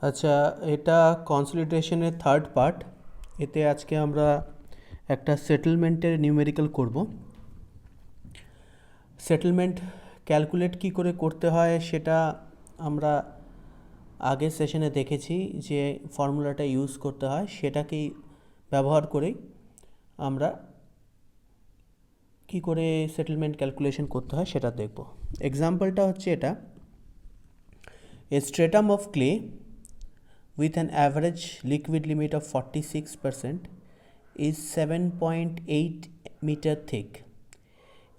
আচ্ছা, এটা কনসলিডেশনের third part. এতে আজকে আমরা একটা সেটেলমেন্টের নিউমেরিক্যাল করব। সেটেলমেন্ট ক্যালকুলেট কি করে করতে হয় সেটা আমরা আগের সেশনে দেখেছি, যে ফর্মুলাটা ইউজ করতে হয় সেটাকেই ব্যবহার করেই আমরা কি করে সেটেলমেন্ট ক্যালকুলেশন করতে হয় সেটা দেখব। এক্সাম্পলটা হচ্ছে এটা: a stratum of clay with an average liquid limit of 46% is 7.8 meter thick.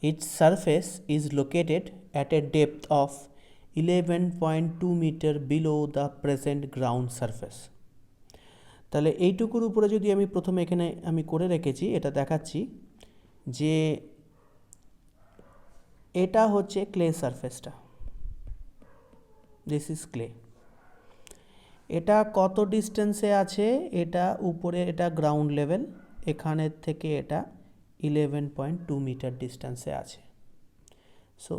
Its surface is located at a depth of 11.2 meter below the present ground surface. তাহলে এইটুকুর উপরে যদি আমি প্রথমে এখানে আমি করে রেখেছি, এটা দেখাচ্ছি যে এটা হচ্ছে ক্লে সারফেসটা, দিস ইজ ক্লে। এটা কত ডিস্টেন্সে আছে? এটা উপরে, এটা গ্রাউন্ড লেভেল, এখানের থেকে এটা 11.2 মিটার ডিস্টেন্সে আছে। So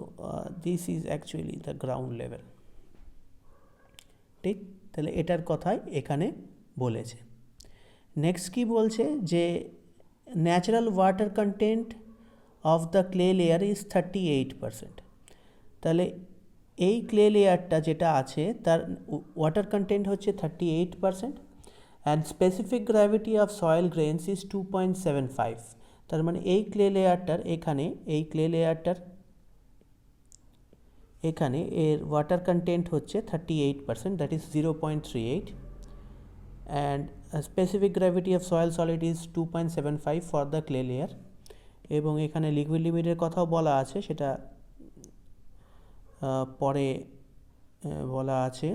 this is actually the ground level. ঠিক, তাহলে এটার কথাই এখানে বলেছে। নেক্সট কি বলছে, যে natural water content of the clay layer is 38%। তাহলে এই ক্লে লেয়ারটা যেটা আছে তার ওয়াটার কন্টেন্ট হচ্ছে 38%, and specific gravity of soil grains is 2.75। তার মানে এই ক্লে লেয়ারটার এখানে এর ওয়াটার কন্টেন্ট হচ্ছে 38%, that is 0.38, and specific gravity of soil solid is 2.75 for the clay layer. এবং এখানে লিকুইড লিমিটের কথাও বলা আছে, সেটা পরে বলা আছে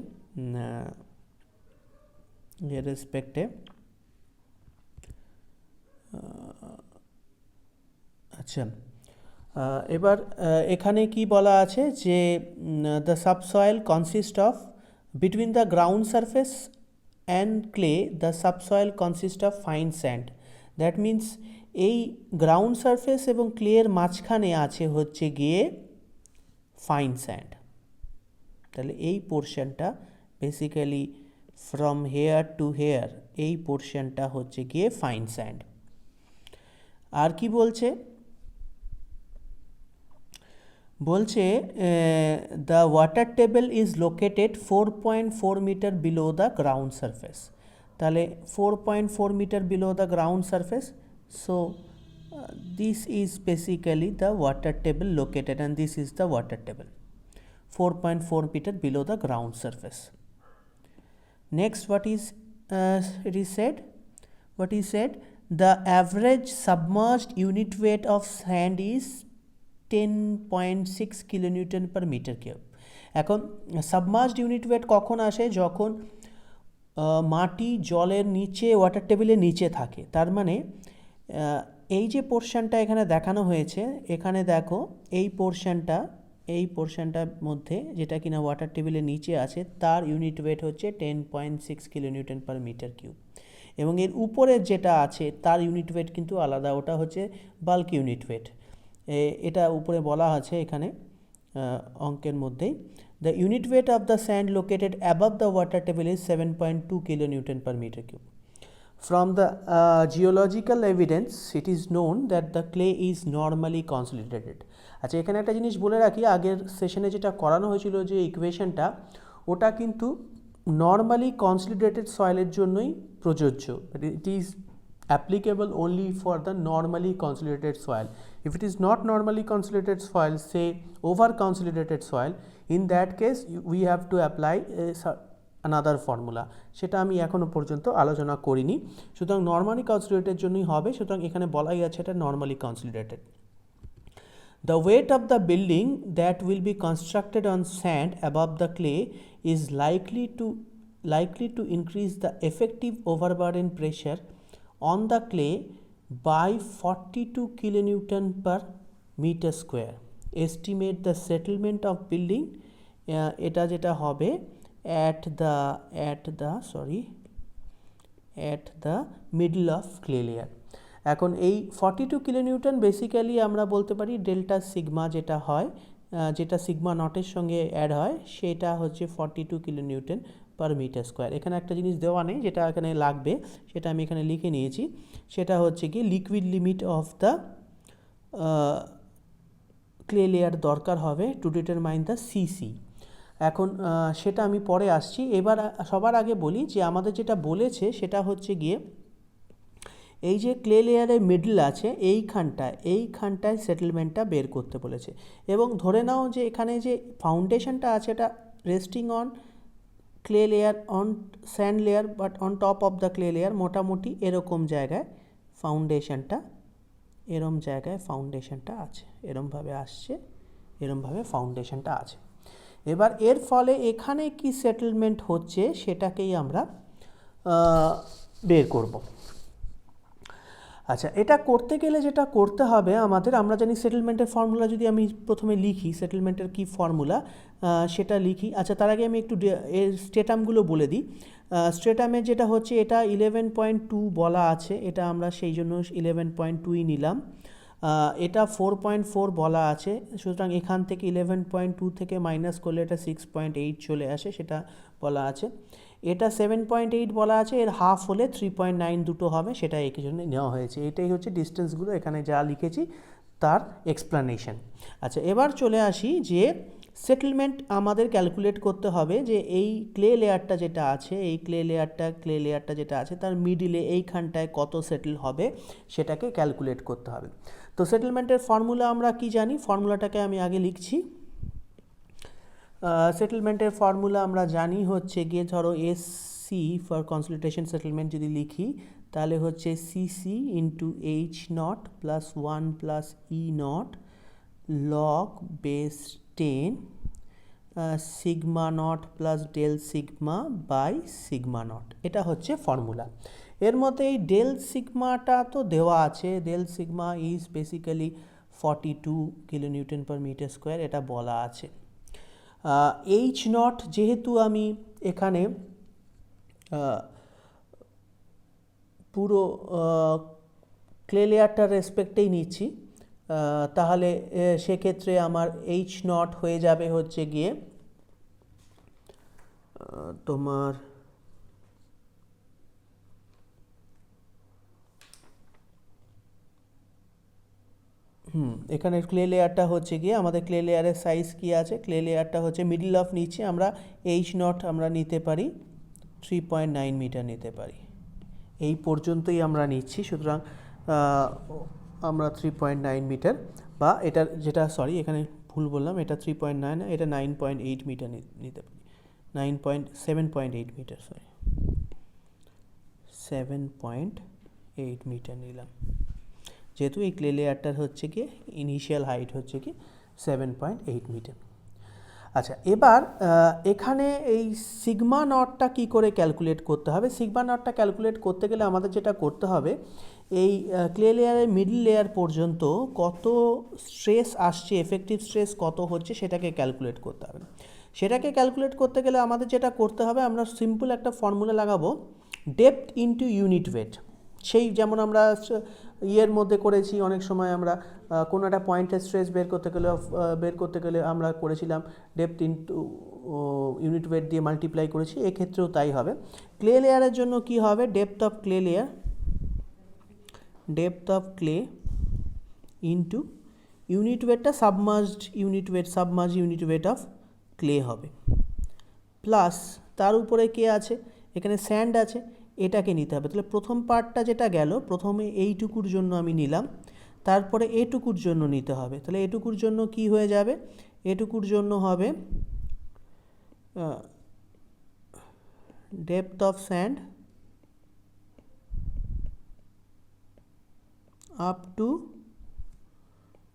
এর রেসপেক্টে। আচ্ছা, এবার এখানে কি বলা আছে, যে the subsoil consist of between the ground surface and clay the subsoil consist of fine sand. That means এই গ্রাউন্ড সারফেস এবং ক্লের মাঝখানে আছে হচ্ছে গিয়ে ফাইন স্যান্ড। তাহলে এই পোর্শনটা basically from here to here, এই পোর্শনটা হচ্ছে গিয়ে ফাইন স্যান্ড। আর কি বলছে, the water table is located 4.4 metre below the ground surface. তাহলে 4.4 metre below the ground surface, so this is basically the water table located, and this is the water table 4.4 meter below the ground surface. Next, it is said, the average submerged unit weight of sand is 10.6 kilonewton per meter cube. এখন submerged unit wait কখন আসে? যখন মাটি জলের নিচে, water টেবিলের নিচে থাকে। তার মানে এই যে পোর্শনটা এখানে দেখানো হয়েছে, এখানে দেখো এই পোর্শনটার মধ্যে যেটা কিনা ওয়াটার টেবিলের নিচে আছে, তার ইউনিট ওয়েট হচ্ছে 10.6 কিলোনিউটন পার মিটার কিউব। এবং এর উপরের যেটা আছে তার ইউনিট ওয়েট কিন্তু আলাদা, ওটা হচ্ছে বাল্ক ইউনিট ওয়েট। এটা উপরে বলা আছে এখানে অঙ্কের মধ্যেই। The unit weight of the sand located above the water table is 7.2 kilonewton per meter cube. From the geological evidence, it is known that the clay is normally consolidated. আচ্ছা, এখানে একটা জিনিস বলে রাখি, আগের সেশনে যেটা করানো হয়েছিল যে ইকুয়েশনটা, ওটা কিন্তু নর্মালি কনসলিডেটেড সয়েলের জন্যই প্রযোজ্য। It is applicable only for the normally consolidated soil. If it is not normally consolidated soil, say over consolidated soil, in that case we have to apply another formula, সেটা আমি এখনো পর্যন্ত আলোচনা করিনি। সুতরাং normally consolidated জন্যই হবে, সুতরাং এখানে বলাই আছে এটা normally consolidated. The weight of the building that will be constructed on sand above the clay is likely to increase the effective overburden pressure on the clay by 42 kilonewton per meter square. Estimate the settlement of building, এটা যেটা হবে at the middle of clay layer. এখন এই 42 kilonewton basically আমরা বলতে পারি delta sigma যেটা হয় যেটা সিগমা নটের সঙ্গে অ্যাড হয় সেটা হচ্ছে 42 কিলোনিউটন পার মিটার স্কোয়ার। এখানে একটা জিনিস দেওয়া নেই যেটা এখানে লাগবে, সেটা আমি এখানে লিখে নিয়েছি। সেটা হচ্ছে কি liquid limit of the clay layer দরকার হবে টু ডিটারমাইন দ্য সিসি। এখন সেটা আমি পরে আসছি। এবার সবার আগে বলি যে আমাদের যেটা বলেছে সেটা হচ্ছে গিয়ে এই যে ক্লে লেয়ারের মিডল আছে এইখানটায় সেটেলমেন্টটা বের করতে বলেছে। এবং ধরে নাও যে এখানে যে ফাউন্ডেশনটা আছে এটা resting on clay layer, on sand layer, but on top of the clay layer মোটামুটি এরকম জায়গায় ফাউন্ডেশনটা আছে, এরমভাবে আসছে, এরমভাবে ফাউন্ডেশনটা আছে। এবার এর ফলে এখানে কি সেটেলমেন্ট হচ্ছে সেটাকেই আমরা বের করব। আচ্ছা, এটা করতে গেলে যেটা করতে হবে আমাদের, আমরা জানি সেটেলমেন্টের ফর্মুলা, যদি আমি প্রথমে লিখি সেটেলমেন্টের কি ফর্মুলা সেটা লিখি। আচ্ছা, তার আগে আমি একটু এর স্টেটামগুলো বলে দিই। স্টেটামের যেটা হচ্ছে এটা 11.2 বলা আছে, এটা আমরা সেই জন্য 11.2ই নিলাম। এটা 4.4 বলা আছে, সুতরাং এখান থেকে 11.2 থেকে মাইনাস করলে এটা 6.8 চলে আসে, সেটা বলা আছে। এটা 7.8 বলা আছে, এর হাফ হলে 3.9 দুটো হবে, সেটা এই জন্য নেওয়া হয়েছে। এটাই হচ্ছে ডিস্টেন্সগুলো, এখানে যা লিখেছি তার এক্সপ্লানেশন। আচ্ছা, এবার চলে আসি যে সেটেলমেন্ট আমাদের ক্যালকুলেট করতে হবে যে এই ক্লে লেয়ারটা যেটা আছে, এই ক্লে লেয়ারটা যেটা আছে তার মিডিলে এইখানটায় কত সেটেল হবে সেটাকে ক্যালকুলেট করতে হবে। তো সেটেলমেন্টের ফর্মুলা আমরা কি জানি, ফর্মুলাটাকে আমি আগে লিখছি। সেটেলমেন্টের ফর্মুলা আমরা জানি হচ্ছে গিয়ে, ধরো এসসি ফর কনসলিডেশন সেটেলমেন্ট যদি লিখি তাহলে হচ্ছে CC into H nought plus 1 plus E nought log base 10 sigma nought plus del sigma by sigma not, এটা হচ্ছে ফর্মুলা। এর মধ্যে এই ডেল সিগমাটা তো দেওয়া আছে, del sigma is basically 42 kilonewton per metre square, এটা বলা আছে। এইচ নট যেহেতু আমি এখানে পুরো ক্লে লেয়ারটার রেসপেক্টেই নিচ্ছি, তাহলে সেক্ষেত্রে আমার এইচ নট হয়ে যাবে হচ্ছে গিয়ে তোমার এখানে ক্লে লেয়ারটা হচ্ছে গিয়ে আমাদের ক্লে লেয়ারের সাইজ কি আছে, ক্লে লেয়ারটা হচ্ছে মিডল অফ নিচ্ছি আমরা, এইচ নট আমরা নিতে পারি 3.9 মিটার নিতে পারি, এই পর্যন্তই আমরা নিচ্ছি। সুতরাং আমরা 3.9 মিটার, বা এটা যেটা এখানে ভুল বললাম, এটা 3.9 না, এটা 9.8 মিটার নিতে পারি, 7.8 মিটার, 7.8 মিটার নিলাম, যেহেতু এই ক্লে লেয়ারটার হচ্ছে কি ইনিশিয়াল হাইট হচ্ছে কি 7.8 মিটার। আচ্ছা, এবার এখানে এই সিগমা নটটা কি করে ক্যালকুলেট করতে হবে, সিগমা নটটা ক্যালকুলেট করতে গেলে আমাদের যেটা করতে হবে, এই ক্লে লেয়ারের মিডল লেয়ার পর্যন্ত কত স্ট্রেস আসছে, এফেক্টিভ স্ট্রেস কত হচ্ছে সেটাকে ক্যালকুলেট করতে হবে। সেটাকে ক্যালকুলেট করতে গেলে আমাদের যেটা করতে হবে, আমরা সিম্পল একটা ফর্মুলা লাগাবো, ডেপথ ইনটু ইউনিট ওয়েট। সেই যেমন আমরা ইয়ের মধ্যে করেছি, অনেক সময় আমরা কোনো একটা পয়েন্টের স্ট্রেস বের করতে গেলে আমরা করেছিলাম ডেপথ ইনটু ইউনিট ওয়েট দিয়ে মাল্টিপ্লাই করেছি, এক্ষেত্রেও তাই হবে। ক্লে লেয়ারের জন্য কি হবে, depth of clay into unit ওয়েটটা submerged unit weight of clay হবে, প্লাস তার উপরে কে আছে, এখানে স্যান্ড আছে, এটাকে নিতে হবে। তাহলে প্রথম পার্টটা যেটা গেল, প্রথমে এইটুকুর জন্য আমি নিলাম, তারপরে এটুকুর জন্য নিতে হবে। তাহলে এটুকুর জন্য কি হয়ে যাবে, এটুকুর জন্য হবে depth of sand up to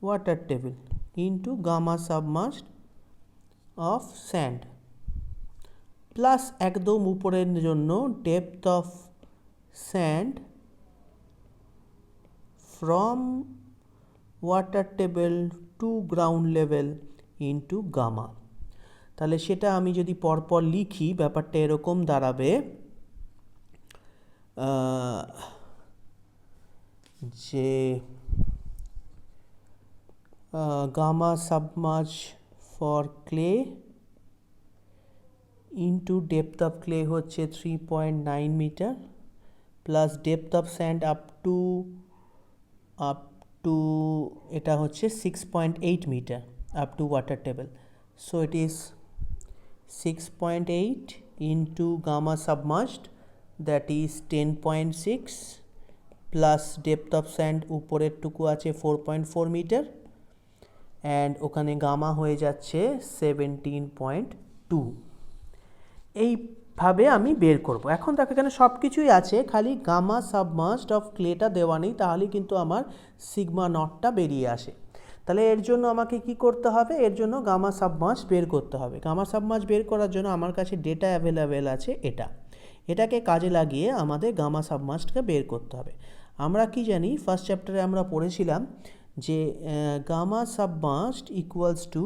water table into gamma submerged of sand, plus একদম উপরের জন্য depth of sand from water table to ground level into gamma. তাহলে সেটা আমি যদি পরপর লিখি, ব্যাপারটা এরকম দাঁড়াবে যে gamma submerge for clay into depth of clay হচ্ছে 3.9 metre plus depth of sand up to এটা হচ্ছে 6.8 metre up to water table. So it is 6.8 into gamma submerged, that is 10.6 plus depth of sand উপরের টুকু আছে 4.4 metre and ওখানে gamma হয়ে যাচ্ছে 17.2। এইভাবে আমি বের করব। এখন দেখো এখানে সব কিছুই আছে, খালি গামা সাবমার্জড অফ ক্লেটা দেওয়া নেই, তাহলে কিন্তু আমার সিগমা নটটা বেরিয়ে আসে। তাহলে এর জন্য আমাকে কি করতে হবে, এর জন্য গামা সাবমার্জ বের করতে হবে। গামা সাবমার্জ বের করার জন্য আমার কাছে ডেটা অ্যাভেলেবেল আছে এটাকে কাজে লাগিয়ে আমাদের গামা সাবমার্জকে বের করতে হবে। আমরা কি জানি, ফার্স্ট চ্যাপ্টারে আমরা পড়েছিলাম যে gamma submerged equals to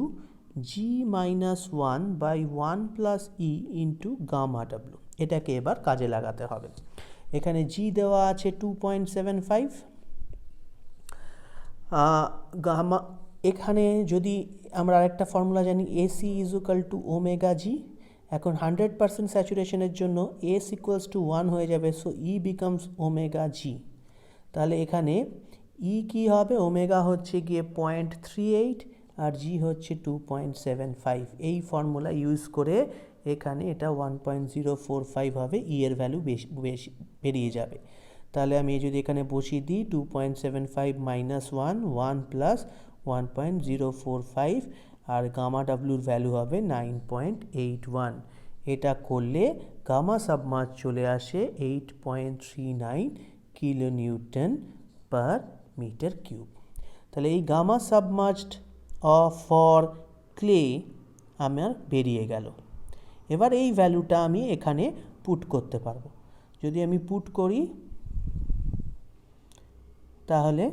G-1/1 plus e into gamma W. এটাকে এবার কাজে লাগাতে হবে। এখানে জি দেওয়া আছে 2.75, গামা এখানে যদি আমরা আরেকটা ফর্মুলা জানি Se is equal to omega G. এখন 100% স্যাচুরেশনের জন্য এস ইকুয়ালস টু 1 হয়ে যাবে, সো ই বিকামস ওমেগা জি। তাহলে এখানে ই কি হবে, ওমেগা হচ্ছে গিয়ে 0.38 আর জি হচ্ছে 2.75। এই ফর্মুলা ইউজ করে এখানে এটা 1.045 হবে, ই এর ভ্যালু বেশি বেরিয়ে যাবে। তাহলে আমি যদি এখানে বসিয়ে দিই 2.75 মাইনাস 1 প্লাস 1.045 আর গামা ডাব্লুর ভ্যালু হবে 9.81। এটা করলে গামা সাবমার্জ চলে আসে 8.39 kilo newton per metre cube. তাহলে এই গামা সাবমার্জড ফর ক্লে আমার বেরিয়ে গেল। এবার এই ভ্যালুটা আমি এখানে পুট করতে পারবো। যদি আমি পুট করি তাহলে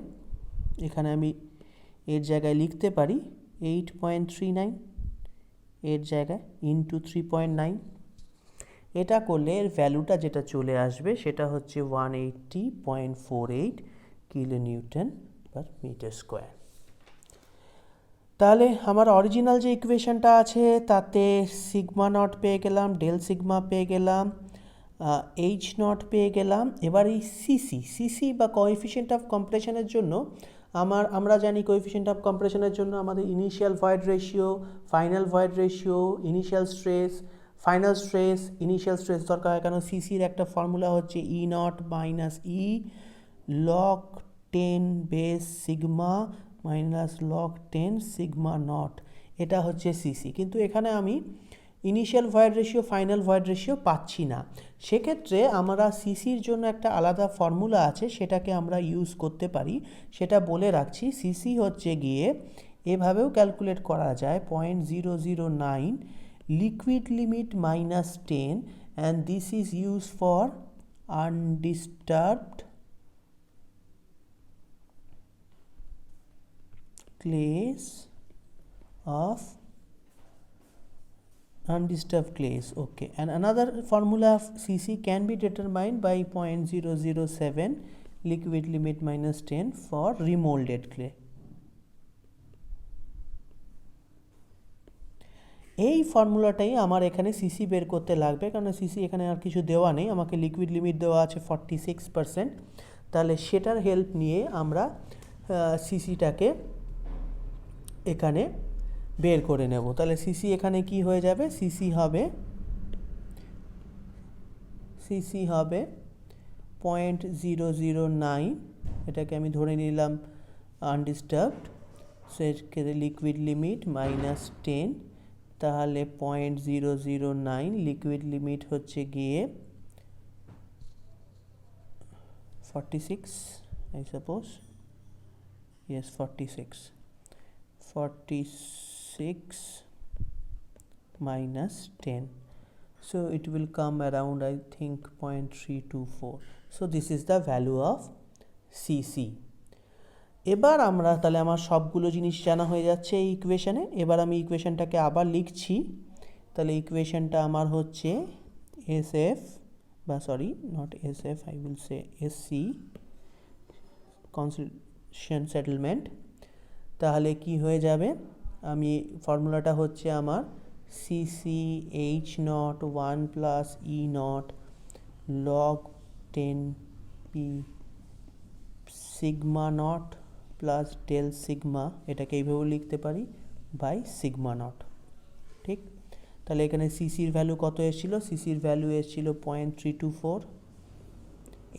এখানে আমি এর জায়গায় লিখতে পারি 8.39 এর জায়গায় ইন্টু 3.9। এটা করলে এর ভ্যালুটা যেটা চলে আসবে সেটা হচ্ছে 180.48 kilo newton per metre square. তাহলে আমার অরিজিনাল যে ইকুয়েশনটা আছে তাতে সিগমা নট পেয়ে গেলাম, ডেল সিগমা পেয়ে গেলাম, এইচ নট পেয়ে গেলাম। এবার এই সিসি বা কোএফিশিয়েন্ট অফ কম্প্রেশনের জন্য আমরা জানি কোএফিশিয়েন্ট অফ কম্প্রেশনের জন্য আমাদের initial void ratio, final void ratio, initial stress, final stress, initial stress দরকার হয়, কারণ সিসির একটা ফর্মুলা হচ্ছে e not minus e log 10 base sigma minus log 10 sigma not. এটা হচ্ছে সিসি। কিন্তু এখানে আমি initial void ratio, final void ratio পাচ্ছি না। সেক্ষেত্রে আমরা সিসির জন্য একটা আলাদা ফর্মুলা আছে, সেটাকে আমরা ইউজ করতে পারি। সেটা বলে রাখছি, সিসি হচ্ছে গিয়ে এভাবেও ক্যালকুলেট করা যায় 0.009 liquid limit minus 10, and this is used for undisturbed clays of undisturbed clays. Okay, and another formula of CC can be determined by 0.007 liquid limit minus 10 for remolded clay. এই ফর্মুলাটাই আমার এখানে CC বের করতে লাগবে, কারণ CC এখানে আর কিছু দেওয়া নেই, আমাকে লিকুইড লিমিট দেওয়া আছে 46%। তাহলে সেটার হেল্প নিয়ে আমরা সিসিটাকে এখানে বের করে নেব। তাহলে সিসি এখানে কি হয়ে যাবে, সিসি হবে 0.009, এটাকে আমি ধরে নিলাম আনডিস্টার্বড, সেক্ষেত্রে লিকুইড লিমিট মাইনাস 10, তাহলে 0.009 লিকুইড লিমিট হচ্ছে গিয়ে 46, I suppose, yes 46 minus 10, so it will come around I think 0.324. so this is the value of CC. এবার আমরা তাহলে আমার সবগুলো জিনিস জানা হয়ে যাচ্ছে এই ইকুয়েশনে। এবার আমি ইকুয়েশনটাকে আবার লিখছি। তাহলে ইকুয়েশনটা আমার হচ্ছে SF বা sorry not SF, I will say SC concession settlement. তাহলে কি হয়ে যাবে, আমি ফর্মুলাটা হচ্ছে আমার CC H nought 1 plus E nought log 10p sigma nought plus del sigma, এটাকে এইভাবে লিখতে পারি, বাই সিগমা নট। ঠিক, তাহলে এখানে সিসির ভ্যালু কত এসেছিলো? সিসির ভ্যালু এসেছিলো 0.324।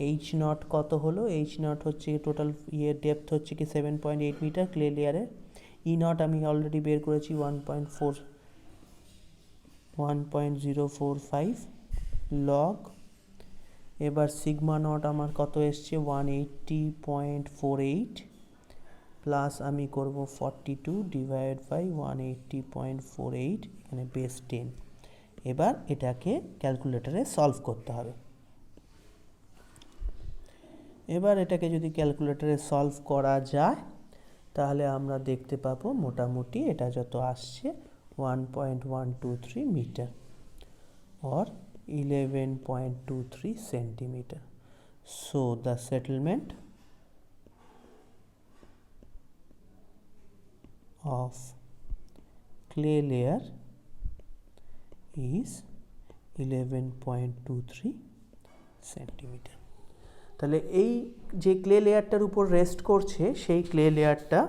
এইচ নট কত হলো? এইচ নট হচ্ছে টোটাল ডেপথ হচ্ছে কি 7.8 মিটার ক্লে লেয়ারের। ই নট আমি অলরেডি বের করেছি 1.045 লগ, এবার সিগমা নট আমার কত এসছে 180.48 প্লাস আমি করব 42 ডিভাইড বাই 180.48, এখানে বেস 10। এবার এটাকে ক্যালকুলেটরে সলভ করতে হবে। এবার এটাকে যদি ক্যালকুলেটরে সলভ করা যায় তাহলে আমরা দেখতে পাবো মোটামুটি এটা যত আসছে 1.123 metre or 11.23 centimeter. So the settlement of clay layer is 11.23 centimeter. তাহলে এই যে ক্লে লেয়ারটার উপর রেস্ট করছে সেই ক্লে লেয়ারটা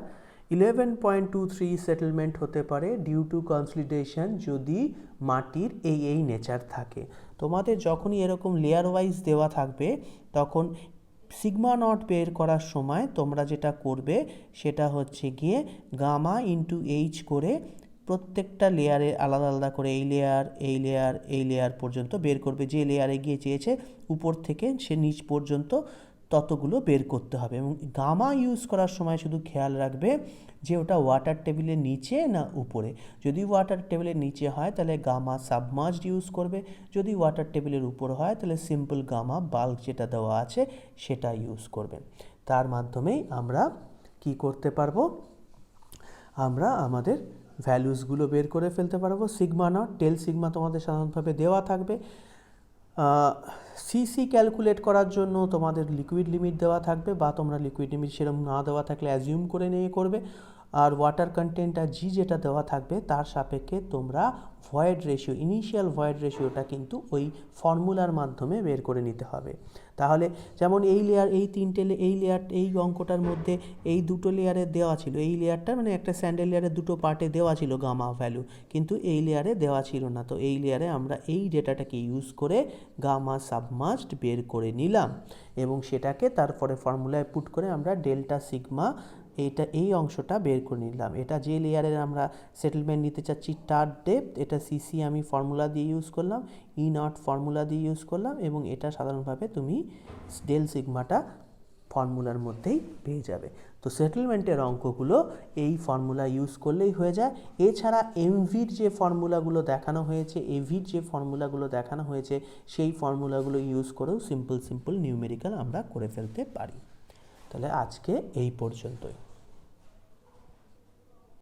11.23 সেটেলমেন্ট হতে পারে ডিউ টু কনসলিডেশন, যদি মাটির এই নেচার থাকে। তোমাদের যখনই এরকম লেয়ার ওয়াইজ দেওয়া থাকবে তখন সিগমা নট বের করার সময় তোমরা যেটা করবে সেটা হচ্ছে গিয়ে গামা ইন্টু এইচ করে প্রত্যেকটা লেয়ারে আলাদা আলাদা করে এই লেয়ার এই লেয়ার এই লেয়ার পর্যন্ত বের করবে। যে লেয়ারে গিয়ে চেয়েছে উপর থেকে সে নিচ পর্যন্ত ততগুলো বের করতে হবে। এবং গামা ইউজ করার সময় শুধু খেয়াল রাখবে যে ওটা ওয়াটার টেবিলের নিচে না উপরে। যদি ওয়াটার টেবিলের নিচে হয় তাহলে গামা সাবমার্জড ইউজ করবে, যদি ওয়াটার টেবিলের উপর হয় তাহলে সিম্পল গামা বাল্ক যেটা দেওয়া আছে সেটা ইউজ করবে। তার মাধ্যমেই আমরা কি করতে পারবো, আমরা আমাদের ভ্যালুসগুলো বের করে ফেলতে পারবো। সিগমা নট ডেল সিগমা তোমাদের সাধারণভাবে দেওয়া থাকবে। সিসি ক্যালকুলেট করার জন্য তোমাদের লিকুইড লিমিট দেওয়া থাকবে, বা তোমরা লিকুইড লিমিট সেরকম না দেওয়া থাকলে অ্যাজিউম করে নিয়ে করবে। আর ওয়াটার কন্টেন্ট আর জি যেটা দেওয়া থাকবে তার সাপেক্ষে তোমরা ভয়েড রেশিও, ইনিশিয়াল ভয়েড রেশিওটা কিন্তু ওই ফর্মুলার মাধ্যমে বের করে নিতে হবে। তাহলে যেমন এই লেয়ার, এই তিনটে এই লেয়ার, এই অঙ্কটার মধ্যে এই দুটো লেয়ারে দেওয়া ছিল, এই লেয়ারটা মানে একটা স্যান্ডেল লেয়ারের দুটো পার্টে দেওয়া ছিল গামা ভ্যালু, কিন্তু এই লেয়ারে দেওয়া ছিল না। তো এই লেয়ারে আমরা এই ডেটাটাকে ইউজ করে গামা সাবমার্জড বের করে নিলাম এবং সেটাকে তারপরে ফর্মুলায় পুট করে আমরা ডেল্টা সিগমা এই অংশটা বের করে নিলাম। এটা যে লেয়ারের আমরা সেটেলমেন্ট নিতে চাচ্ছি টার ডেপথ, এটা সিসি আমি ফর্মুলা দিয়ে ইউজ করলাম, ই নট ফর্মুলা দিয়ে ইউজ করলাম, এবং এটা সাধারণভাবে তুমি ডেল সিগমাটা ফর্মুলার মধ্যেই পেয়ে যাবে। তো সেটেলমেন্টের অঙ্কগুলো এই ফর্মুলা ইউজ করলেই হয়ে যায়। এছাড়া এমভির যে ফর্মুলাগুলো দেখানো হয়েছে, এভির যে ফর্মুলাগুলো দেখানো হয়েছে সেই ফর্মুলাগুলো ইউজ করেও সিম্পল নিউমেরিক্যাল আমরা করে ফেলতে পারি। তাহলে আজকে এই পর্যন্তই।